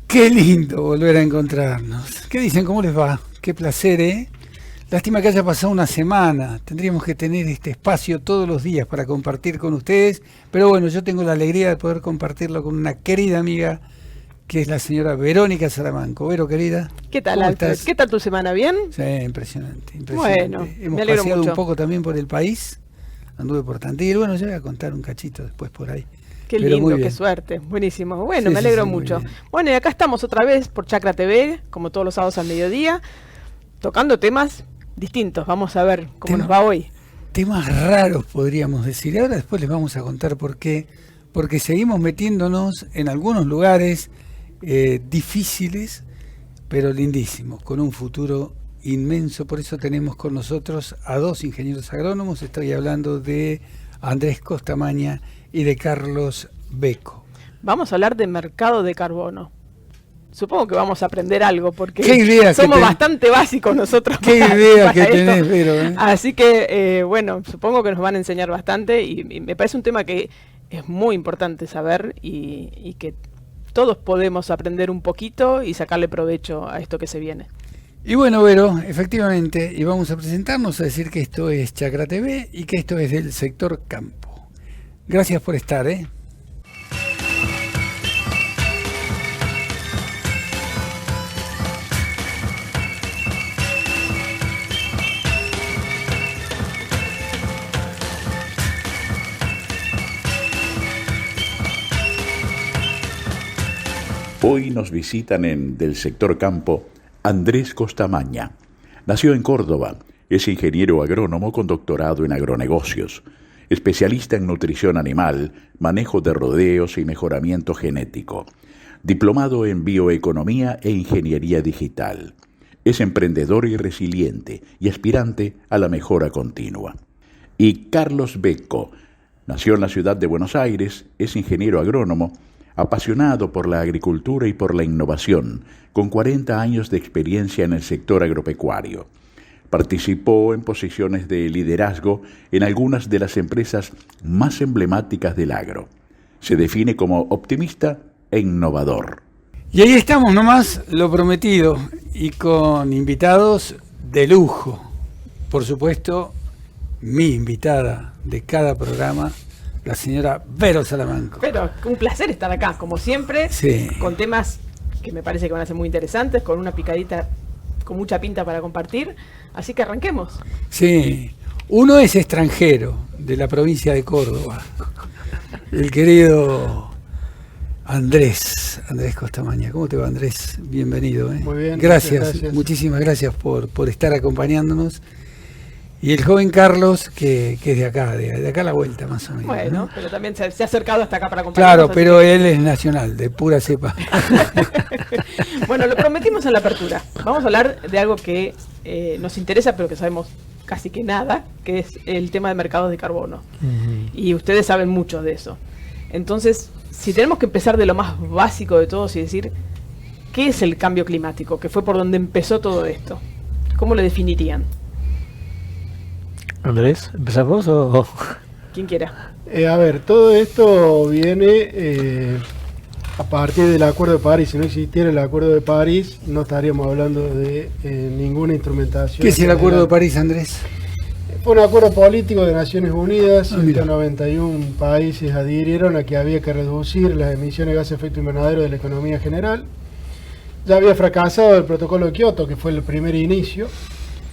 Qué lindo volver a encontrarnos. ¿Qué dicen? ¿Cómo les va? Qué placer, ¿eh? Lástima que haya pasado una semana. Tendríamos que tener este espacio todos los días para compartir con ustedes. Pero bueno, yo tengo la alegría de poder compartirlo con una querida amiga que es la señora Verónica Salamanco. Vero, querida. ¿Qué tal, ¿Cómo Alfred? estás? ¿Qué tal tu semana? ¿Bien? Sí, impresionante, impresionante. Bueno, Hemos me alegro paseado mucho. un poco también por el país. Anduve por Tandil. Bueno, yo voy a contar un cachito después por ahí. Qué Pero muy lindo, bien. qué suerte. Buenísimo. Bueno, Sí, me sí, alegro sí, muy mucho. bien. Bueno, y acá estamos otra vez por Chakra TV, como todos los sábados al mediodía, tocando temas distintos. Vamos a ver cómo nos va hoy. Temas raros, podríamos decir. Ahora después les vamos a contar por qué. Porque seguimos metiéndonos en algunos lugares difíciles, pero lindísimos, con un futuro inmenso. Por eso tenemos con nosotros a dos ingenieros agrónomos. Estoy hablando de Andrés Costamaña y de Carlos Becco. Vamos a hablar de mercado de carbono. Supongo que vamos a aprender algo, porque ¿Qué idea somos bastante básicos nosotros. ¿Qué para idea que esto. tenés, Vero? Así que, bueno, supongo que nos van a enseñar bastante y me parece un tema que es muy importante saber y que todos podemos aprender un poquito y sacarle provecho a esto que se viene. Y bueno, Vero, efectivamente, y vamos a presentarnos a decir que esto es Chakra TV y que esto es del sector campo. Gracias por estar, ¿eh? Hoy nos visitan del sector campo Andrés Costamaña. Nació en Córdoba, es ingeniero agrónomo con doctorado en agronegocios, especialista en nutrición animal, manejo de rodeos y mejoramiento genético, diplomado en bioeconomía e ingeniería digital. Es emprendedor y resiliente y aspirante a la mejora continua. Y Carlos Becco, nació en la ciudad de Buenos Aires, es ingeniero agrónomo, apasionado por la agricultura y por la innovación, con 40 años de experiencia en el sector agropecuario. Participó en posiciones de liderazgo en algunas de las empresas más emblemáticas del agro. Se define como optimista e innovador. Y ahí estamos nomás, lo prometido, y con invitados de lujo. Por supuesto, mi invitada de cada programa, la señora Vero Salamanco. Pero un placer estar acá, como siempre, Sí. con temas que me parece que van a ser muy interesantes, con una picadita con mucha pinta para compartir. Así que arranquemos. Sí, uno es extranjero, de la provincia de Córdoba, el querido Andrés Costamaña. ¿Cómo te va, Andrés? Bienvenido. Muy bien, Gracias, gracias. muchísimas gracias por estar acompañándonos. Y el joven Carlos, que es de acá a la vuelta más o menos. Bueno, ¿no? pero también se ha acercado hasta acá para Claro, acompañarnos. así pero que- él es nacional, de pura cepa. Bueno, lo prometimos en la apertura. Vamos a hablar de algo que nos interesa, pero que sabemos casi que nada, que es el tema de mercados de carbono. Y ustedes saben mucho de eso. Entonces, si tenemos que empezar de lo más básico de todos y decir, ¿qué es el cambio climático? Que fue por donde empezó todo esto. ¿Cómo lo definirían? Andrés, ¿empezás vos o...? Quien quiera. A ver, todo esto viene a partir del Acuerdo de París. Si no existiera el Acuerdo de París, no estaríamos hablando de ninguna instrumentación. ¿Qué es el Acuerdo de París, Andrés? Fue un acuerdo político de Naciones Unidas. Mira. 191 países adhirieron a que había que reducir las emisiones de gases de efecto invernadero de la economía general. Ya había fracasado el protocolo de Kioto, que fue el primer inicio,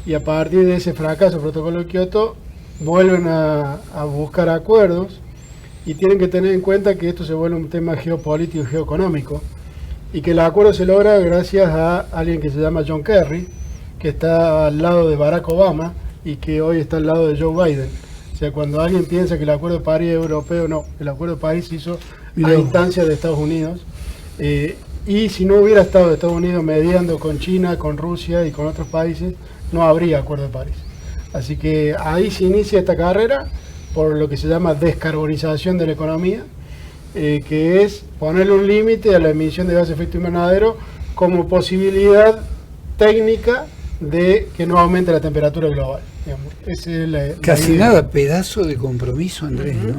y a partir de ese fracaso del protocolo de Kioto vuelven a buscar acuerdos y tienen que tener en cuenta que esto se vuelve un tema geopolítico y geoeconómico y que el acuerdo se logra gracias a alguien que se llama John Kerry, que está al lado de Barack Obama y que hoy está al lado de Joe Biden. O sea, cuando alguien piensa que el Acuerdo de París es europeo, no, el Acuerdo de París se hizo a instancia de Estados Unidos. Y si no hubiera estado Estados Unidos mediando con China, con Rusia y con otros países, no habría Acuerdo de París. Así que ahí se inicia esta carrera por lo que se llama descarbonización de la economía, que es ponerle un límite a la emisión de gases de efecto invernadero como posibilidad técnica de que no aumente la temperatura global. Digamos. Ese es Casi nada, pedazo de compromiso, Andrés, ¿no?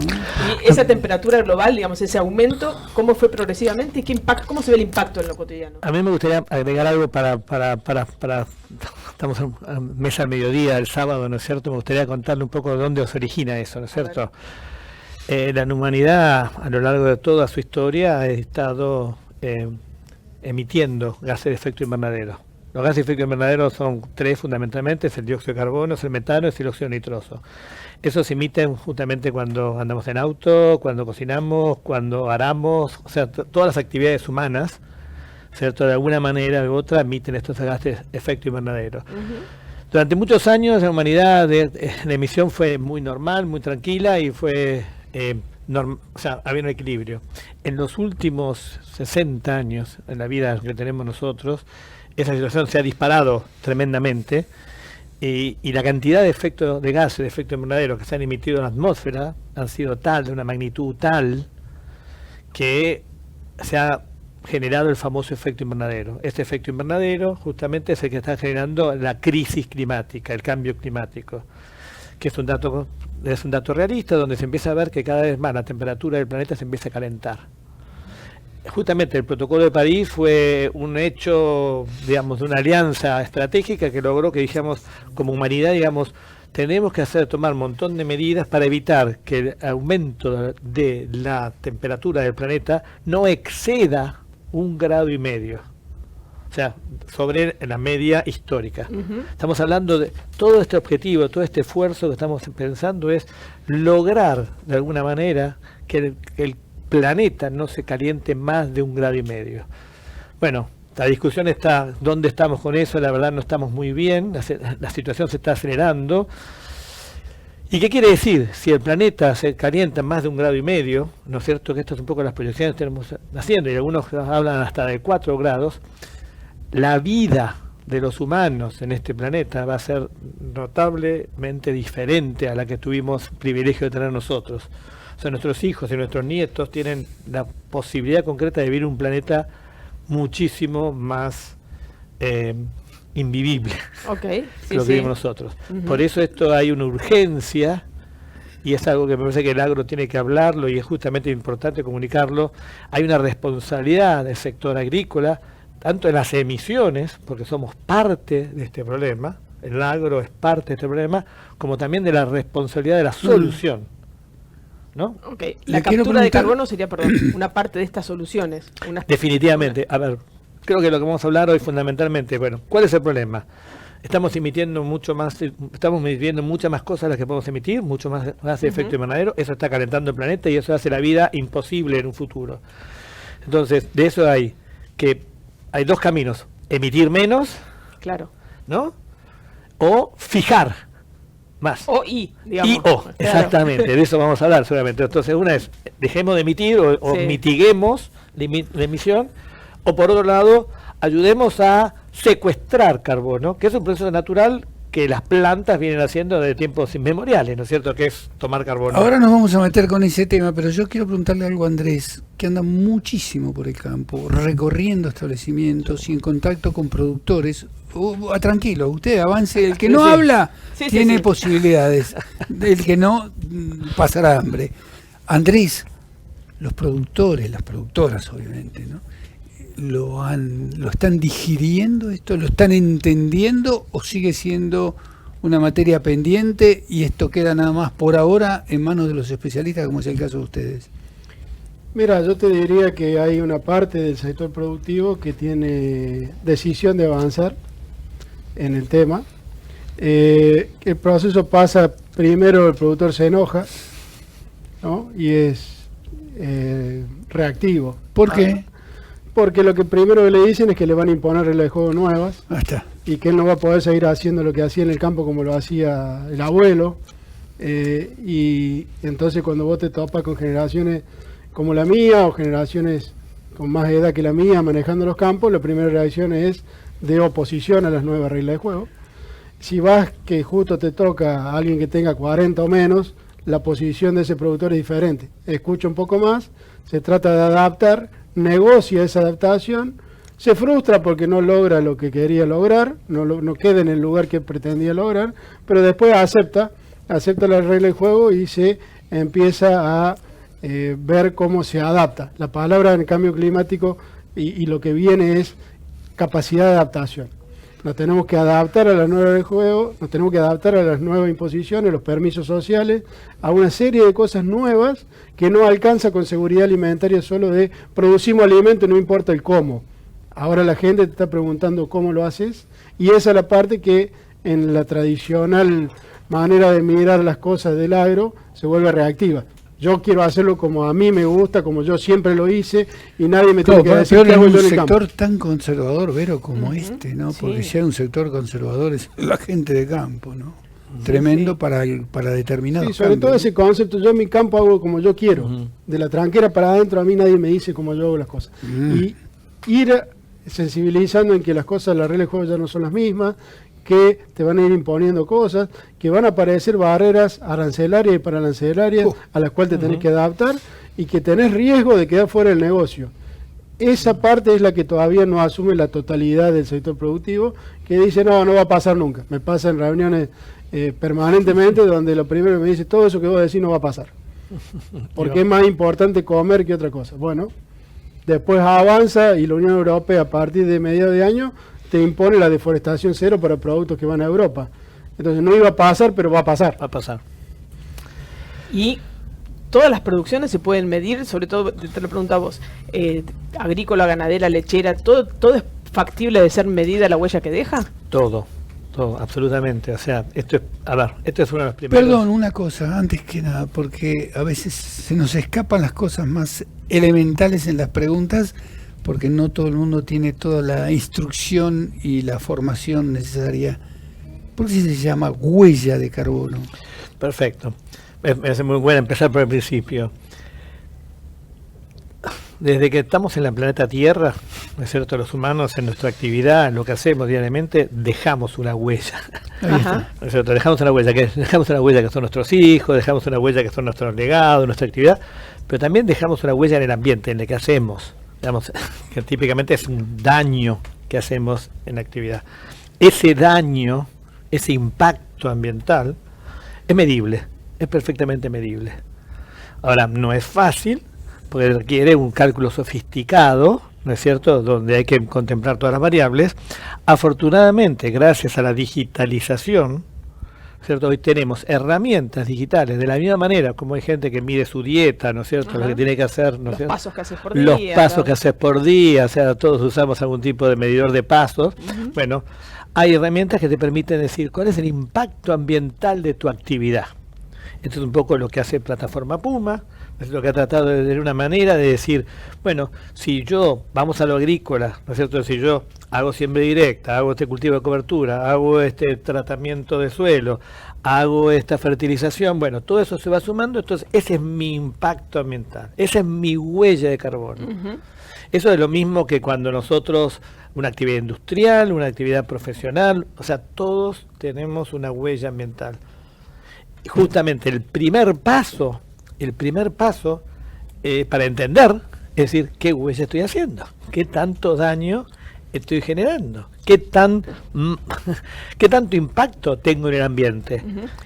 Y esa temperatura global, digamos, ese aumento, ¿cómo fue progresivamente y qué impacto, cómo se ve el impacto en lo cotidiano? A mí me gustaría agregar algo para estamos en mesa al mediodía, el sábado, ¿no es cierto? Me gustaría contarle un poco de dónde se origina eso, ¿no es cierto? La humanidad, a lo largo de toda su historia, ha estado emitiendo gases de efecto invernadero. Los gases de efecto invernadero son tres fundamentalmente: es el dióxido de carbono, es el metano, es el óxido nitroso. Esos se emiten justamente cuando andamos en auto, cuando cocinamos, cuando aramos, o sea, todas las actividades humanas, ¿cierto? De alguna manera u otra emiten estos gases de efecto invernadero. Durante muchos años la humanidad la emisión fue muy normal, muy tranquila y fue, o sea, había un equilibrio. En los últimos 60 años, en la vida que tenemos nosotros, esa situación se ha disparado tremendamente y la cantidad de efectos de gases de efecto invernadero que se han emitido en la atmósfera han sido tal, de una magnitud tal, que se ha generado el famoso efecto invernadero. Este efecto invernadero justamente es el que está generando la crisis climática, el cambio climático, que es un dato realista, donde se empieza a ver que cada vez más la temperatura del planeta se empieza a calentar. Justamente el Protocolo de París fue un hecho, digamos, de una alianza estratégica que logró que, digamos, como humanidad, digamos, tenemos que tomar un montón de medidas para evitar que el aumento de la temperatura del planeta no exceda 1,5 grados. O sea, sobre la media histórica. Estamos hablando de todo este objetivo, todo este esfuerzo que estamos pensando es lograr de alguna manera que el planeta no se caliente más de 1,5 grados. Bueno, la discusión está, ¿dónde estamos con eso? La verdad no estamos muy bien, la situación se está acelerando. ¿Y qué quiere decir? Si el planeta se calienta más de 1,5 grados, ¿no es cierto? Que esto es un poco las proyecciones que estamos haciendo, y algunos hablan hasta de 4 grados, la vida de los humanos en este planeta va a ser notablemente diferente a la que tuvimos privilegio de tener nosotros. O sea, nuestros hijos y nuestros nietos tienen la posibilidad concreta de vivir un planeta muchísimo más invivible que lo que vivimos nosotros. Por eso hay una urgencia, y es algo que me parece que el agro tiene que hablarlo y es justamente importante comunicarlo. Hay una responsabilidad del sector agrícola, tanto en las emisiones, porque somos parte de este problema, el agro es parte de este problema, como también de la responsabilidad de la solución. ¿No? Okay. La captura de carbono sería, una parte de estas soluciones. Definitivamente. A ver, creo que lo que vamos a hablar hoy fundamentalmente, bueno, ¿cuál es el problema? Estamos emitiendo muchas más cosas de las que podemos emitir, mucho más gases de efecto invernadero, eso está calentando el planeta y eso hace la vida imposible en un futuro. Entonces, de eso hay dos caminos: emitir menos, claro, ¿no? O fijar más. Digamos. Claro. Exactamente, de eso vamos a hablar seguramente. Entonces, una es, dejemos de emitir o mitiguemos la emisión, o por otro lado, ayudemos a secuestrar carbono, que es un proceso natural que las plantas vienen haciendo desde tiempos inmemoriales, ¿no es cierto?, que es tomar carbono. Ahora nos vamos a meter con ese tema, pero yo quiero preguntarle algo a Andrés, que anda muchísimo por el campo, recorriendo establecimientos y en contacto con productores. Tranquilo, usted avance, el que no habla tiene posibilidades, el que no pasará hambre. Andrés, los productores, las productoras obviamente, ¿no? ¿Lo están digiriendo esto? ¿Lo están entendiendo o sigue siendo una materia pendiente y esto queda nada más por ahora en manos de los especialistas, como es el caso de ustedes? Mira, yo te diría que hay una parte del sector productivo que tiene decisión de avanzar en el tema. El proceso pasa, primero el productor se enoja, ¿no? Y es reactivo. ¿Por qué? Porque lo que primero le dicen es que le van a imponer reglas de juego nuevas y que él no va a poder seguir haciendo lo que hacía en el campo como lo hacía el abuelo. Y entonces cuando vos te topas con generaciones como la mía o generaciones con más edad que la mía manejando los campos, la primera reacción es de oposición a las nuevas reglas de juego. Si vas que justo te toca a alguien que tenga 40 o menos, la posición de ese productor es diferente. Escucha un poco más, se trata de adaptar, negocia esa adaptación, se frustra porque no logra lo que quería lograr, no queda en el lugar que pretendía lograr, pero después acepta la regla del juego y se empieza a ver cómo se adapta. La palabra en cambio climático y lo que viene es capacidad de adaptación. Nos tenemos que adaptar a las nuevas reglas del juego, nos tenemos que adaptar a las nuevas imposiciones, los permisos sociales, a una serie de cosas nuevas que no alcanza con seguridad alimentaria solo de producimos alimento, no importa el cómo. Ahora la gente te está preguntando cómo lo haces, y esa es la parte que en la tradicional manera de mirar las cosas del agro se vuelve reactiva. Yo quiero hacerlo como a mí me gusta, como yo siempre lo hice, y nadie me tiene que decir que hago yo en el campo. Un sector tan conservador, Vero, como este, ¿no? Porque si hay un sector conservador es la gente de campo, ¿no? Tremendo para determinados Sí, sobre cambios, todo ese concepto, yo en mi campo hago como yo quiero. De la tranquera para adentro a mí nadie me dice cómo yo hago las cosas. Y ir sensibilizando en que las cosas, las reglas de juego ya no son las mismas, que te van a ir imponiendo cosas, que van a aparecer barreras arancelarias y pararancelarias a las cuales te tenés que adaptar y que tenés riesgo de quedar fuera del negocio. Esa parte es la que todavía no asume la totalidad del sector productivo, que dice no va a pasar nunca. Me pasa en reuniones permanentemente donde lo primero que me dice, todo eso que vos decís no va a pasar, porque es más importante comer que otra cosa. Bueno, después avanza y la Unión Europea a partir de mediados de año te impone la deforestación cero para productos que van a Europa. Entonces no iba a pasar, pero va a pasar. Va a pasar. Y todas las producciones se pueden medir, sobre todo, te lo pregunto a vos, agrícola, ganadera, lechera, todo es factible de ser medida la huella que deja. Todo, absolutamente. O sea, esto es uno de los primeros. Perdón, una cosa, antes que nada, porque a veces se nos escapan las cosas más elementales en las preguntas, porque no todo el mundo tiene toda la instrucción y la formación necesaria. ¿Por qué se llama huella de carbono? Perfecto. Me parece muy bueno empezar por el principio. Desde que estamos en la planeta Tierra, ¿no es cierto?, los humanos en nuestra actividad, en lo que hacemos diariamente, dejamos una huella. Ajá. ¿No es cierto? Dejamos una huella que son nuestros hijos, dejamos una huella que son nuestros legados, nuestra actividad, pero también dejamos una huella en el ambiente, en lo que hacemos. Digamos, que típicamente es un daño que hacemos en la actividad. Ese daño, ese impacto ambiental, es medible, es perfectamente medible. Ahora, no es fácil, porque requiere un cálculo sofisticado, ¿no es cierto?, donde hay que contemplar todas las variables. Afortunadamente, gracias a la digitalización, ¿cierto?, hoy tenemos herramientas digitales, de la misma manera como hay gente que mide su dieta, ¿no es cierto?, lo que tiene que hacer, ¿no es cierto?, pasos que haces por día. Los pasos que haces por día, o sea, todos usamos algún tipo de medidor de pasos. Bueno, hay herramientas que te permiten decir cuál es el impacto ambiental de tu actividad. Esto es un poco lo que hace Plataforma Puma, es lo que ha tratado de tener una manera de decir, bueno, si yo, vamos a lo agrícola, ¿no es cierto?, si yo hago siembra directa, hago este cultivo de cobertura, hago este tratamiento de suelo, hago esta fertilización, bueno, todo eso se va sumando, entonces ese es mi impacto ambiental, esa es mi huella de carbono. Eso es lo mismo que cuando nosotros, una actividad industrial, una actividad profesional, o sea, todos tenemos una huella ambiental. Y justamente el primer paso para entender, es decir, ¿qué huella estoy haciendo? ¿Qué tanto daño estoy generando? ¿Qué tanto impacto tengo en el ambiente?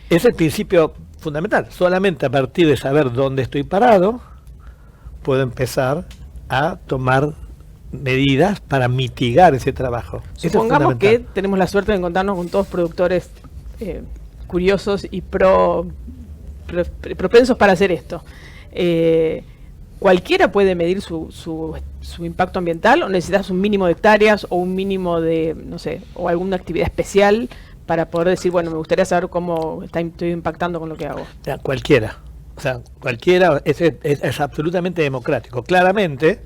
Es el principio fundamental. Solamente a partir de saber dónde estoy parado, puedo empezar a tomar medidas para mitigar ese trabajo. Supongamos que tenemos la suerte de encontrarnos con todos productores curiosos y propensos para hacer esto. ¿Cualquiera puede medir su impacto ambiental, o necesitas un mínimo de hectáreas o un mínimo de, no sé, o alguna actividad especial para poder decir, bueno, me gustaría saber cómo estoy impactando con lo que hago? O sea, cualquiera, es absolutamente democrático. Claramente,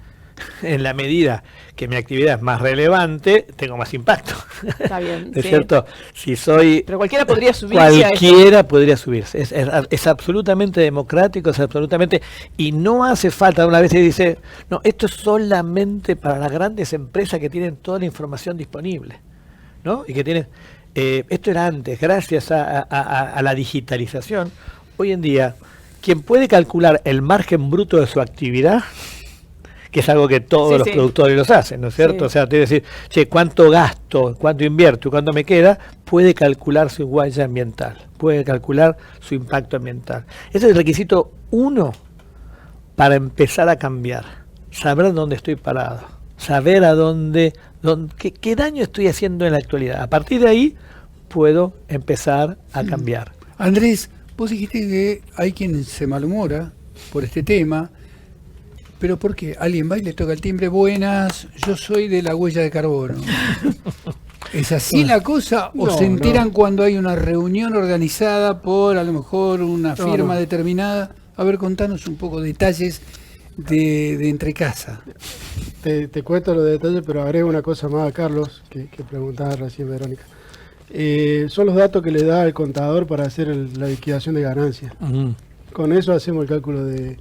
en la medida que mi actividad es más relevante, tengo más impacto. Está bien. ¿Es cierto? Si soy... Pero cualquiera podría subirse. Cualquiera podría subirse. Es absolutamente democrático, es absolutamente... Y no hace falta, una vez se dice, no, esto es solamente para las grandes empresas que tienen toda la información disponible, ¿no? Y que tienen... esto era antes, gracias a la digitalización. Hoy en día, quien puede calcular el margen bruto de su actividad, que es algo que todos los productores los hacen, ¿no es cierto? O sea, te decir, che, ¿cuánto gasto, cuánto invierto y cuánto me queda? Puede calcular su huella ambiental, puede calcular su impacto ambiental. Ese es el requisito 1 para empezar a cambiar, saber dónde estoy parado, saber a qué daño estoy haciendo en la actualidad. A partir de ahí puedo empezar a cambiar. Andrés, vos dijiste que hay quien se malhumora por este tema, pero ¿por qué? Alguien va y le toca el timbre, buenas, yo soy de la huella de carbono. ¿Es así la cosa? ¿O se enteran cuando hay una reunión organizada por a lo mejor una firma determinada? A ver, contanos un poco detalles de entre casa. Te cuento los detalles, pero agrego una cosa más a Carlos, que preguntaba recién Verónica. Son los datos que le da el contador para hacer la liquidación de ganancias. Con eso hacemos el cálculo de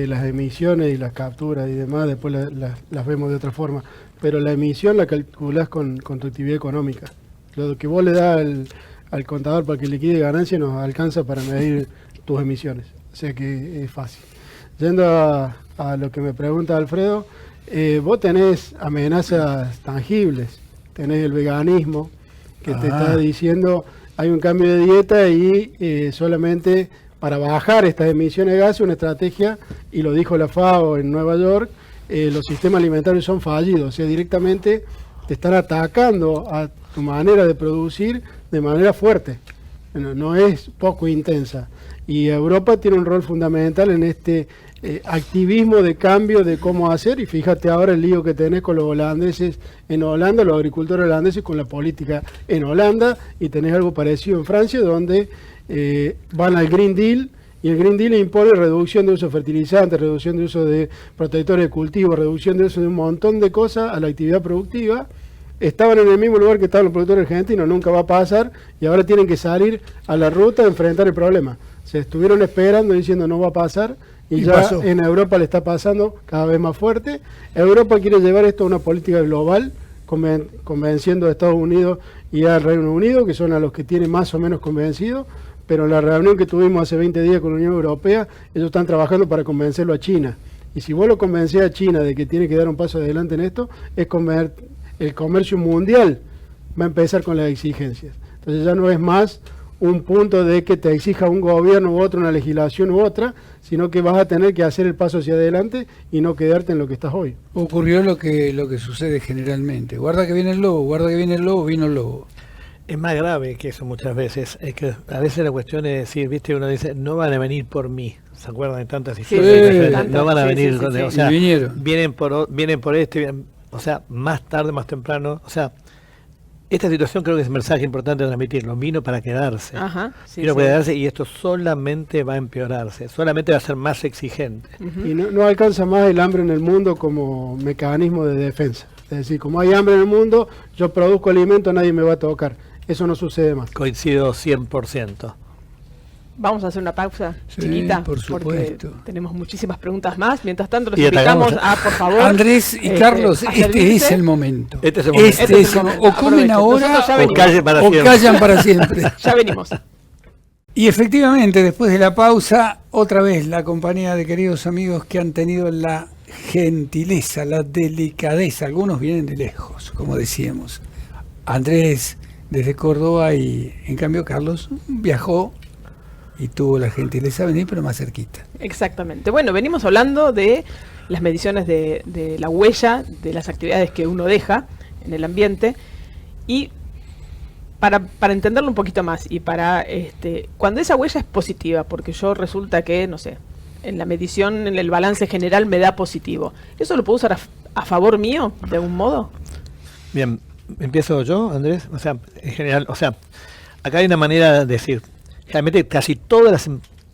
las emisiones y las capturas y demás, después las vemos de otra forma. Pero la emisión la calculás con tu actividad económica. Lo que vos le das al contador para que liquide ganancias nos alcanza para medir tus emisiones. O sea que es fácil. Yendo a lo que me pregunta Alfredo, vos tenés amenazas tangibles. Tenés el veganismo, que te está diciendo hay un cambio de dieta y solamente para bajar estas emisiones de gases, una estrategia, y lo dijo la FAO en Nueva York, los sistemas alimentarios son fallidos, o sea, directamente te están atacando a tu manera de producir de manera fuerte, no es poco intensa. Y Europa tiene un rol fundamental en este activismo de cambio de cómo hacer, y fíjate ahora el lío que tenés con los holandeses en Holanda, los agricultores holandeses con la política en Holanda, y tenés algo parecido en Francia, donde van al Green Deal, y el Green Deal impone reducción de uso de fertilizantes, reducción de uso de protectores de cultivo, reducción de uso de un montón de cosas a la actividad productiva. Estaban en el mismo lugar que estaban los productores argentinos, nunca va a pasar, y ahora tienen que salir a la ruta a enfrentar el problema. Se estuvieron esperando diciendo no va a pasar, y ya pasó. En Europa le está pasando cada vez más fuerte. Europa quiere llevar esto a una política global, convenciendo a Estados Unidos y al Reino Unido, que son a los que tiene más o menos convencidos, pero en la reunión que tuvimos hace 20 días con la Unión Europea, ellos están trabajando para convencerlo a China. Y si vos lo convencés a China de que tiene que dar un paso adelante en esto, el comercio mundial va a empezar con las exigencias. Entonces ya no es más un punto de que te exija un gobierno u otro, una legislación u otra, sino que vas a tener que hacer el paso hacia adelante y no quedarte en lo que estás hoy. Ocurrió lo que sucede generalmente. Guarda que viene el lobo, guarda que viene el lobo, vino el lobo. Es más grave que eso muchas veces. Es que a veces la cuestión es decir, viste, uno dice, no van a venir por mí. ¿Se acuerdan de tantas historias? No van a venir, o sea, vienen por o sea, más tarde, más temprano, o sea, esta situación creo que es un mensaje importante de transmitirlo. Vino para quedarse. Vino para quedarse, y esto solamente va a empeorarse, solamente va a ser más exigente. Y no alcanza más el hambre en el mundo como mecanismo de defensa. Es decir, como hay hambre en el mundo, yo produzco alimento, nadie me va a tocar. Eso no sucede más. Coincido 100%. Vamos a hacer una pausa, sí, Chinita, por supuesto. Porque tenemos muchísimas preguntas más. Mientras tanto, los invitamos a, por favor... Andrés y Carlos, este es el momento. Este es el momento. O comen ahora o callan para siempre. Ya venimos. Y efectivamente, después de la pausa, otra vez la compañía de queridos amigos que han tenido la gentileza, la delicadeza. Algunos vienen de lejos, como decíamos. Andrés desde Córdoba, y en cambio Carlos viajó y tuvo la gentileza de venir, pero más cerquita. Exactamente. Bueno, venimos hablando de las mediciones de la huella, de las actividades que uno deja en el ambiente, y para entenderlo un poquito más, y para cuando esa huella es positiva, porque yo resulta que, no sé, en la medición, en el balance general me da positivo, ¿eso lo puedo usar a favor mío, de algún modo? Bien, empiezo yo, Andrés. O sea, en general, o sea, acá hay una manera de decir, realmente casi todas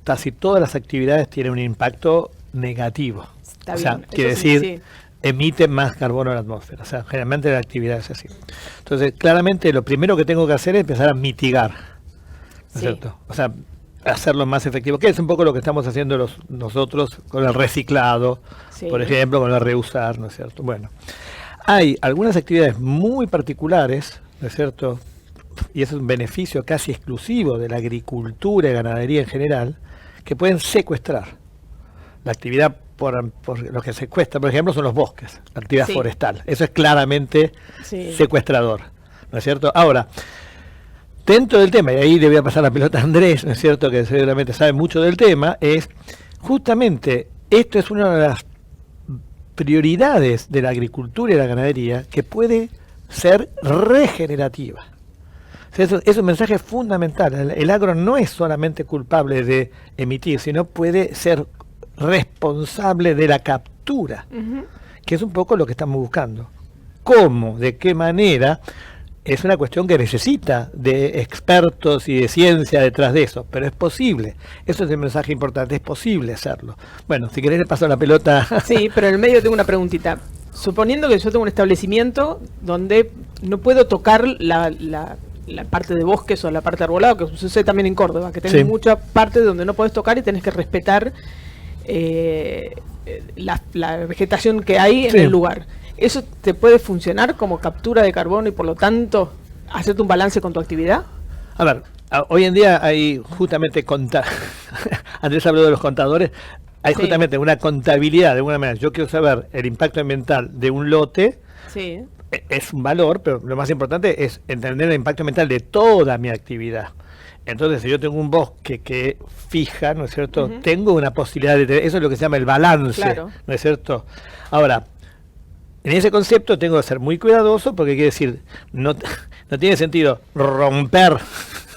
las actividades tienen un impacto negativo. Está o sea, bien. quiere decir, emiten más carbono a la atmósfera. O sea, generalmente la actividad es así. Entonces, claramente lo primero que tengo que hacer es empezar a mitigar, ¿no es cierto? O sea, hacerlo más efectivo, que es un poco lo que estamos haciendo nosotros con el reciclado, por ejemplo, con el reusar, ¿no es cierto? Bueno, hay algunas actividades muy particulares, ¿no es cierto?, y eso es un beneficio casi exclusivo de la agricultura y ganadería en general, que pueden secuestrar la actividad por lo que secuestra, por ejemplo, son los bosques, la actividad Sí. forestal. Eso es claramente Sí. secuestrador, ¿no es cierto? Ahora, dentro del tema, y ahí le voy a pasar la pelota a Andrés, ¿no es cierto?, que seguramente sabe mucho del tema, es justamente, esto es una de las prioridades de la agricultura y la ganadería que puede ser regenerativa. O sea, eso es un mensaje fundamental. El agro no es solamente culpable de emitir, sino puede ser responsable de la captura, Ujú. que es un poco lo que estamos buscando. ¿Cómo? ¿De qué manera? Es una cuestión que necesita de expertos y de ciencia detrás de eso, pero es posible. Eso es el mensaje importante, es posible hacerlo. Bueno, si querés le paso la pelota. Sí, pero en el medio tengo una preguntita. Suponiendo que yo tengo un establecimiento donde no puedo tocar la parte de bosques o la parte arbolada, que sucede también en Córdoba, que tenés Sí. mucha parte donde no podés tocar y tenés que respetar la vegetación que hay en Sí. el lugar. ¿Eso te puede funcionar como captura de carbono y por lo tanto hacerte un balance con tu actividad? A ver, hoy en día hay justamente Andrés habló de los contadores, hay Sí. justamente una contabilidad de alguna manera. Yo quiero saber el impacto ambiental de un lote, Sí. es un valor, pero lo más importante es entender el impacto ambiental de toda mi actividad. Entonces, si yo tengo un bosque que fija, ¿no es cierto? Ujú. Tengo una posibilidad de tener, eso es lo que se llama el balance, Claro. ¿no es cierto? Ahora, en ese concepto tengo que ser muy cuidadoso porque quiere decir, no tiene sentido romper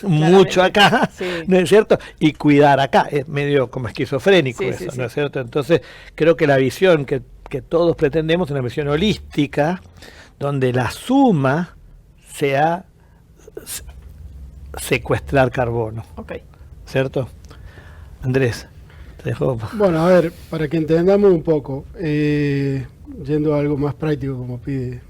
mucho acá, Sí. ¿no es cierto? Y cuidar acá, es medio como esquizofrénico Sí, eso, sí, ¿no sí. es cierto? Entonces, creo que la visión que todos pretendemos es una visión holística, donde la suma sea secuestrar carbono, Ok. ¿cierto? Andrés, te dejo. Bueno, a ver, para que entendamos un poco, yendo a algo más práctico como pide.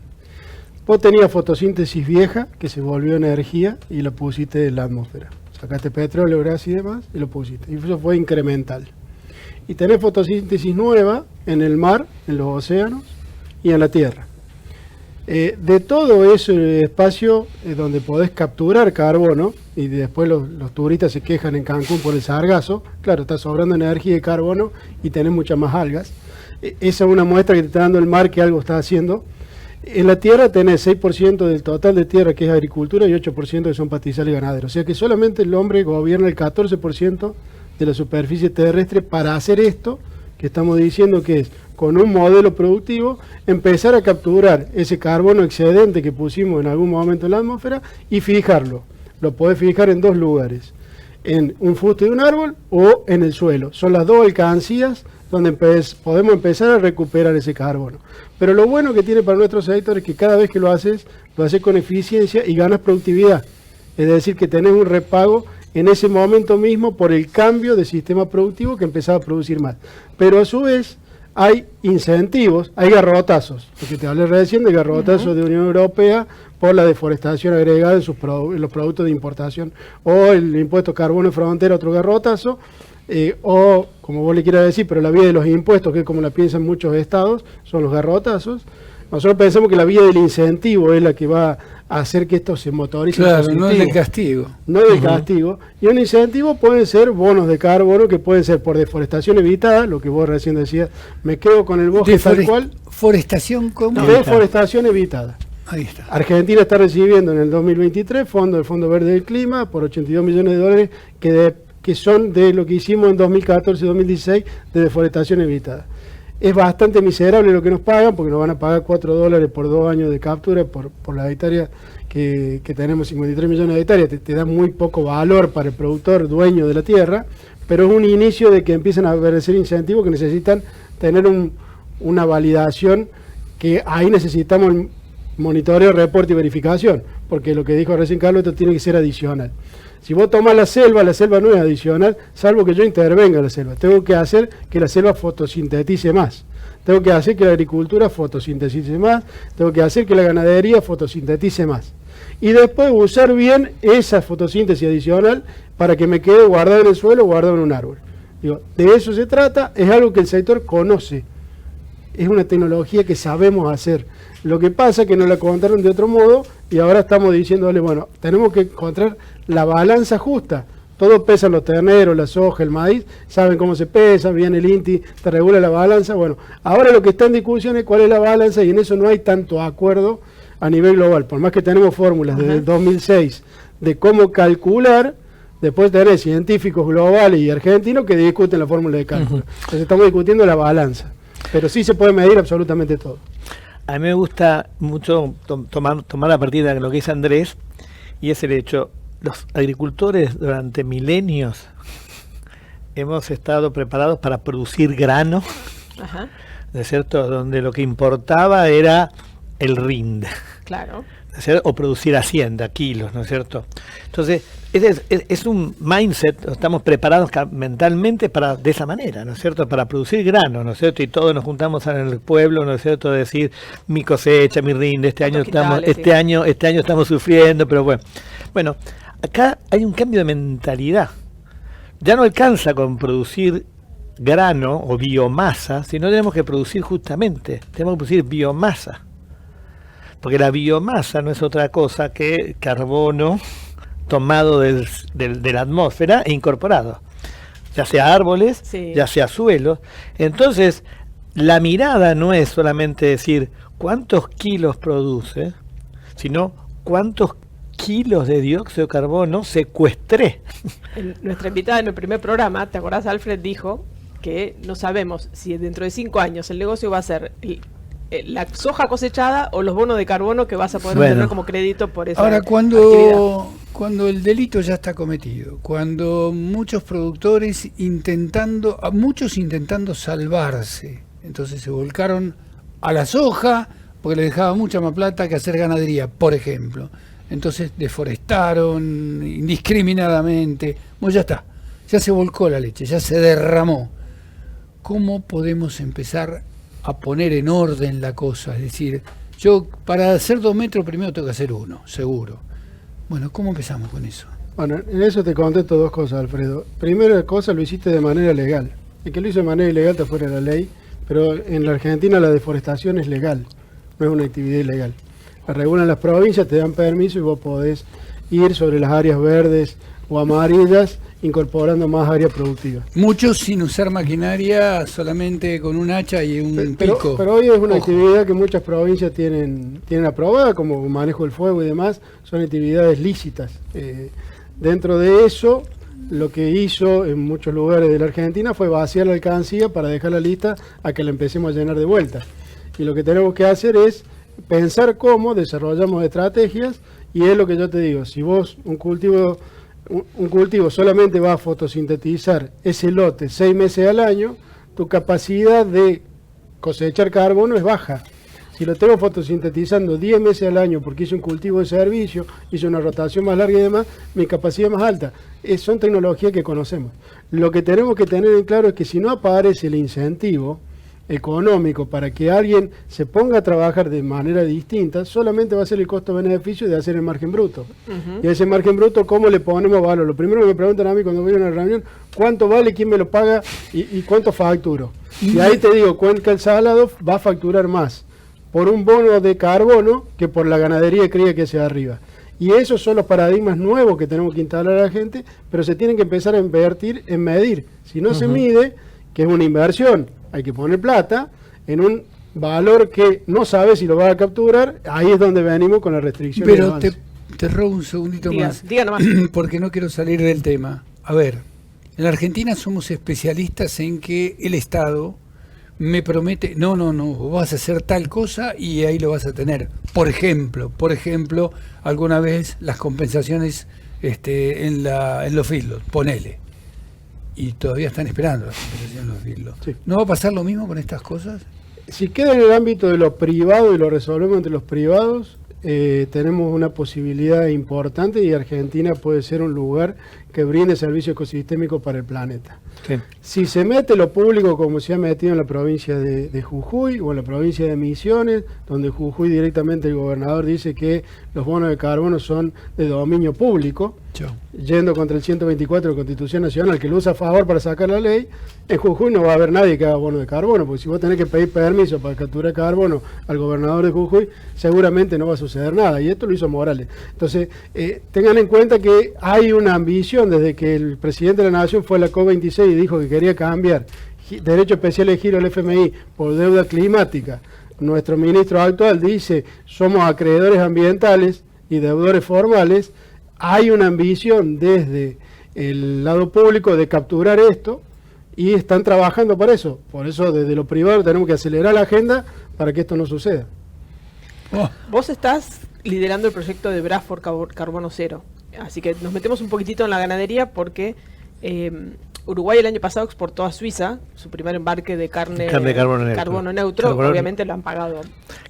Vos tenías fotosíntesis vieja que se volvió energía y la pusiste en la atmósfera. Sacaste petróleo, gas y demás y lo pusiste. Y eso fue incremental. Y tenés fotosíntesis nueva en el mar, en los océanos y en la tierra. De todo ese espacio donde podés capturar carbono, y después los turistas se quejan en Cancún por el sargazo, claro, está sobrando energía de carbono y tenés muchas más algas. Esa es una muestra que te está dando el mar que algo está haciendo. En la tierra tenés 6% del total de tierra que es agricultura y 8% que son pastizales ganaderos. O sea que solamente el hombre gobierna el 14% de la superficie terrestre para hacer esto que estamos diciendo, que es con un modelo productivo empezar a capturar ese carbono excedente que pusimos en algún momento en la atmósfera y fijarlo. Lo podés fijar en dos lugares, en un fuste de un árbol o en el suelo. Son las dos alcancías donde podemos empezar a recuperar ese carbono. Pero lo bueno que tiene para nuestro sector es que cada vez que lo haces con eficiencia y ganas productividad. Es decir, que tenés un repago en ese momento mismo por el cambio de sistema productivo que empezaba a producir más. Pero a su vez hay incentivos, hay garrotazos, porque te hablé recién de garrotazos de Unión Europea por la deforestación agregada en los productos de importación, o el impuesto carbono en frontera, otro garrotazo, o como vos le quieras decir, pero la vía de los impuestos, que es como la piensan muchos estados, son los garrotazos. Nosotros pensamos que la vía del incentivo es la que va a hacer que esto se motorice. Claro, no es el castigo. No es el castigo. Y un incentivo pueden ser bonos de carbono, que pueden ser por deforestación evitada, lo que vos recién decías, me quedo con el bosque tal cual. Forestación como... Deforestación evitada. Ahí está. Argentina está recibiendo en el 2023 el Fondo Verde del Clima por 82 millones de dólares que son de lo que hicimos en 2014-2016 de deforestación evitada. Es bastante miserable lo que nos pagan, porque nos van a pagar $4 por 2 años de captura por la hectárea que tenemos, 53 millones de hectáreas. Te da muy poco valor para el productor dueño de la tierra, pero es un inicio de que empiezan a aparecer incentivos que necesitan tener una validación, que ahí necesitamos el monitoreo, reporte y verificación, porque lo que dijo recién Carlos, esto tiene que ser adicional. Si vos tomás la selva no es adicional, salvo que yo intervenga en la selva. Tengo que hacer que la selva fotosintetice más. Tengo que hacer que la agricultura fotosintetice más. Tengo que hacer que la ganadería fotosintetice más. Y después usar bien esa fotosíntesis adicional para que me quede guardado en el suelo o guardado en un árbol. Digo, de eso se trata, es algo que el sector conoce. Es una tecnología que sabemos hacer. Lo que pasa es que nos la contaron de otro modo y ahora estamos diciéndole, bueno, tenemos que encontrar la balanza justa. todo pesan los terneros, la soja, el maíz, saben cómo se pesa, viene el INTI, te regula la balanza. Bueno, ahora lo que está en discusión es cuál es la balanza y en eso no hay tanto acuerdo a nivel global. Por más que tenemos fórmulas desde el 2006 de cómo calcular, después tenés científicos globales y argentinos que discuten la fórmula de cálculo. Entonces estamos discutiendo la balanza, pero sí se puede medir absolutamente todo. A mí me gusta mucho tomar a partir de lo que dice Andrés, y es el hecho, los agricultores durante milenios hemos estado preparados para producir grano, Ajá. ¿no es cierto? Donde lo que importaba era el rinde. Claro. O producir hacienda, kilos, ¿no es cierto? Entonces, es un mindset, estamos preparados mentalmente para de esa manera, ¿no es cierto? Para producir grano, ¿no es cierto? Y todos nos juntamos en el pueblo, ¿no es cierto? A decir, mi cosecha, mi rinde, este año estamos sufriendo, pero bueno. Bueno, acá hay un cambio de mentalidad. Ya no alcanza con producir grano o biomasa, sino tenemos que producir tenemos que producir biomasa. Porque la biomasa no es otra cosa que carbono tomado de la atmósfera e incorporado, ya sea árboles, sí, ya sea suelos. Entonces, la mirada no es solamente decir cuántos kilos produce, sino cuántos kilos de dióxido de carbono secuestré. Nuestra invitada en el primer programa, ¿te acordás? Alfred dijo que no sabemos si dentro de 5 años el negocio va a ser la soja cosechada o los bonos de carbono que vas a poder tener como crédito por esa Ahora, actividad. Cuando el delito ya está cometido, cuando muchos productores muchos intentando salvarse, entonces se volcaron a la soja porque les dejaba mucha más plata que hacer ganadería, por ejemplo. Entonces deforestaron indiscriminadamente. Bueno, ya está, ya se volcó la leche, ya se derramó. ¿Cómo podemos empezar a poner en orden la cosa? Es decir, yo para hacer 2 metros primero tengo que hacer 1, seguro. Bueno, ¿cómo empezamos con eso? Bueno, en eso te contesto 2 cosas, Alfredo. Primera cosa, lo hiciste de manera legal. El que lo hizo de manera ilegal está fuera de la ley, pero en la Argentina la deforestación es legal, no es una actividad ilegal. La regulan las provincias, te dan permiso y vos podés ir sobre las áreas verdes o amarillas incorporando más áreas productivas. Muchos sin usar maquinaria, solamente con un hacha y un pico. Pero hoy es una actividad que muchas provincias tienen aprobada, como manejo del fuego y demás, son actividades lícitas. Dentro de eso, lo que hizo en muchos lugares de la Argentina fue vaciar la alcancía para dejarla lista a que la empecemos a llenar de vuelta. Y lo que tenemos que hacer es pensar cómo desarrollamos estrategias, y es lo que yo te digo, si vos un cultivo solamente va a fotosintetizar ese lote 6 meses al año, tu capacidad de cosechar carbono es baja. Si lo tengo fotosintetizando 10 meses al año porque hice un cultivo de servicio, hice una rotación más larga y demás, mi capacidad es más alta. Son tecnologías que conocemos. Lo que tenemos que tener en claro es que si no aparece el incentivo económico para que alguien se ponga a trabajar de manera distinta, solamente va a ser el costo-beneficio de hacer el margen bruto. Y a ese margen bruto, ¿cómo le ponemos valor? Lo primero que me preguntan a mí cuando voy a una reunión, ¿cuánto vale, quién me lo paga y cuánto facturo? Y ahí te digo, Cuenca El Salado va a facturar más por un bono de carbono que por la ganadería cría que sea arriba. Y esos son los paradigmas nuevos que tenemos que instalar a la gente, pero se tienen que empezar a invertir en medir. Si no se mide, que es una inversión, hay que poner plata en un valor que no sabe si lo va a capturar, ahí es donde venimos con la restricción. Pero te robo un segundito más, diga nomás. porque no quiero salir del tema. A ver, en la Argentina somos especialistas en que el Estado me promete, no, vos vas a hacer tal cosa y ahí lo vas a tener. Por ejemplo, alguna vez las compensaciones en los feedlots, ponele. Y todavía están esperando la compensación en los feedlots. Sí. ¿No va a pasar lo mismo con estas cosas? Si queda en el ámbito de lo privado y lo resolvemos entre los privados, tenemos una posibilidad importante y Argentina puede ser un lugar que brinde servicio ecosistémico para el planeta. Sí. Si se mete lo público como se ha metido en la provincia de Jujuy o en la provincia de Misiones, donde Jujuy directamente el gobernador dice que los bonos de carbono son de dominio público, yendo contra el 124 de la Constitución Nacional, que lo usa a favor para sacar la ley. En Jujuy no va a haber nadie que haga bono de carbono, porque si vos tenés que pedir permiso para capturar carbono al gobernador de Jujuy, seguramente no va a suceder nada, y esto lo hizo Morales. Entonces, tengan en cuenta que hay una ambición desde que el presidente de la Nación fue a la COP26 y dijo que quería cambiar derecho especial de giro al FMI por deuda climática. Nuestro ministro actual dice, somos acreedores ambientales y deudores formales. Hay una ambición desde el lado público de capturar esto y están trabajando para eso. Por eso desde lo privado tenemos que acelerar la agenda para que esto no suceda. Vos estás liderando el proyecto de Brasfor Carbono Cero. Así que nos metemos un poquitito en la ganadería porque Uruguay el año pasado exportó a Suiza su primer embarque de carne de carbono neutro. Obviamente lo han pagado.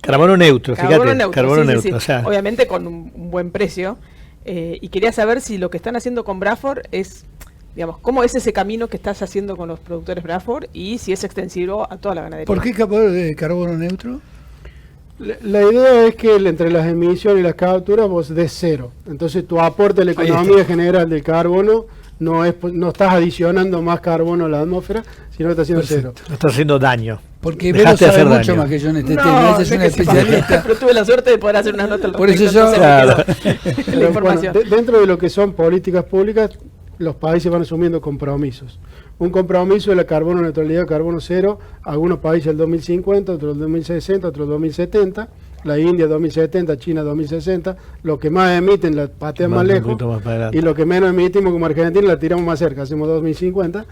Carbono neutro, Carbono carbono sí, neutro. sí. O sea, obviamente con un buen precio. Y quería saber si lo que están haciendo con Brasfor es, digamos, cómo es ese camino que estás haciendo con los productores Brasfor y si es extensivo a toda la ganadería. ¿Por qué de carbono neutro? La idea es que entre las emisiones y las capturas vos des cero. Entonces tu aporte a la economía general del carbono no estás adicionando más carbono a la atmósfera, sino que está haciendo cero. no está haciendo daño. Porque Vero sabe mucho más que yo en este tema. Ella es una especialista. Pero tuve la suerte de poder hacer una nota al Por eso respecto, yo... entonces la información. Bueno, dentro de lo que son políticas públicas, los países van asumiendo compromisos. Un compromiso de la carbono neutralidad, carbono cero, algunos países el 2050, otros el 2060, otros el 2070, la India 2070, China 2060, lo que más emiten la patean más lejos, y lo que menos emitimos como Argentina la tiramos más cerca, hacemos 2050.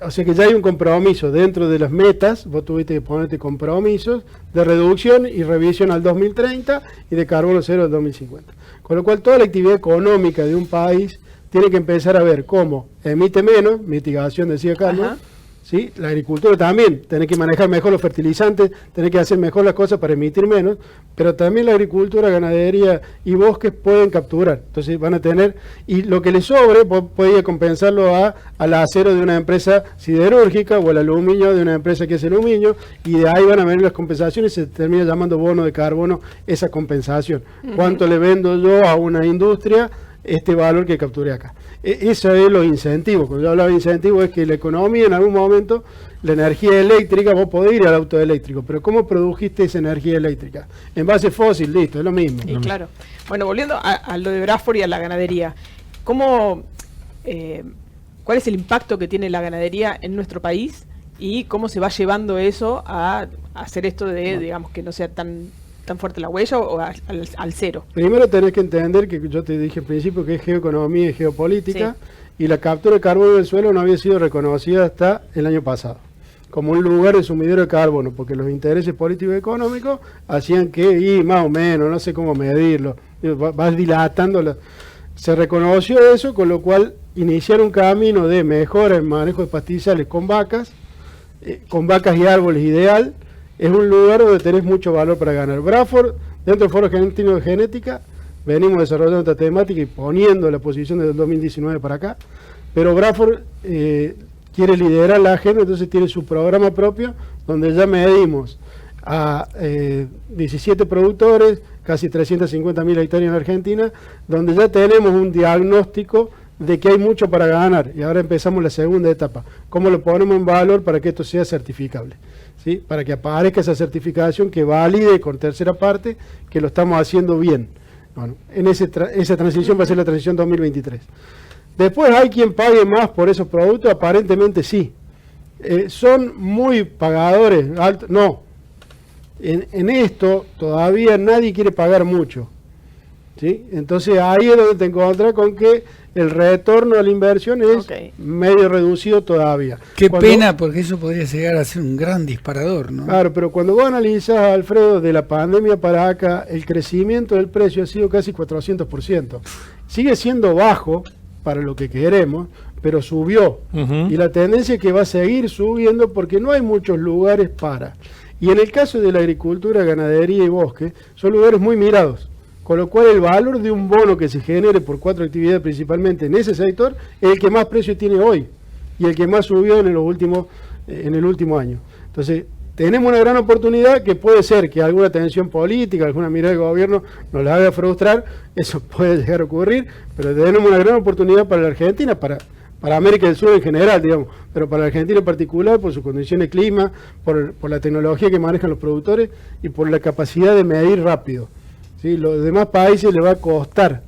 O sea que ya hay un compromiso dentro de las metas, vos tuviste que ponerte compromisos de reducción y revisión al 2030 y de carbono cero al 2050. Con lo cual toda la actividad económica de un país tiene que empezar a ver cómo emite menos, mitigación decía Carlos, ¿sí? La agricultura también, tenés que manejar mejor los fertilizantes, tenés que hacer mejor las cosas para emitir menos, pero también la agricultura, ganadería y bosques pueden capturar, entonces van a tener, y lo que les sobre podía compensarlo al acero de una empresa siderúrgica o al aluminio de una empresa que es aluminio, y de ahí van a venir las compensaciones, se termina llamando bono de carbono esa compensación. ¿Cuánto le vendo yo a una industria este valor que capturé acá? Eso es los incentivos. Cuando yo hablaba de incentivos es que la economía en algún momento, la energía eléctrica, vos podés ir al auto eléctrico, pero ¿cómo produjiste esa energía eléctrica? En base fósil, listo, es lo mismo. Y claro. Bueno, volviendo a lo de Brasfor y a la ganadería, ¿cuál es el impacto que tiene la ganadería en nuestro país y cómo se va llevando eso a hacer esto de, digamos, que no sea tan fuerte la huella o al cero? Primero tenés que entender que yo te dije al principio que es geoeconomía y geopolítica, y la captura de carbono del suelo no había sido reconocida hasta el año pasado como un lugar de sumidero de carbono, porque los intereses políticos y económicos hacían que, más o menos, no sé cómo medirlo, vas dilatando. Se reconoció eso, con lo cual iniciaron un camino de mejora en manejo de pastizales con vacas y árboles ideal. Es un lugar donde tenés mucho valor para ganar. Brasfor, dentro del Foro Argentino de Genética, venimos desarrollando esta temática y poniendo la posición desde el 2019 para acá, pero Brasfor quiere liderar la agenda, entonces tiene su programa propio, donde ya medimos a 17 productores, casi 350.000 hectáreas en Argentina, donde ya tenemos un diagnóstico de que hay mucho para ganar, y ahora empezamos la segunda etapa, cómo lo ponemos en valor para que esto sea certificable, ¿sí? Para que aparezca esa certificación que valide con tercera parte que lo estamos haciendo bien. Bueno, en esa transición va a ser la transición 2023. Después hay quien pague más por esos productos, aparentemente sí. ¿Son muy pagadores altos? No. En esto todavía nadie quiere pagar mucho, ¿sí? Entonces ahí es donde te encuentras con que el retorno a la inversión es medio reducido todavía. Qué pena, porque eso podría llegar a ser un gran disparador, ¿no? Claro, pero cuando vos analizás, Alfredo, de la pandemia para acá, el crecimiento del precio ha sido casi 400%. Sigue siendo bajo para lo que queremos, pero subió. Y la tendencia es que va a seguir subiendo porque no hay muchos lugares para. Y en el caso de la agricultura, ganadería y bosque, son lugares muy mirados. Con lo cual el valor de un bono que se genere por 4 actividades principalmente en ese sector es el que más precio tiene hoy y el que más subió en el último año. Entonces tenemos una gran oportunidad que puede ser que alguna tensión política, alguna mirada del gobierno nos la haga frustrar, eso puede llegar a ocurrir, pero tenemos una gran oportunidad para la Argentina, para América del Sur en general, digamos, pero para la Argentina en particular, por sus condiciones de clima, por la tecnología que manejan los productores y por la capacidad de medir rápido. ¿Sí? Los demás países les va a costar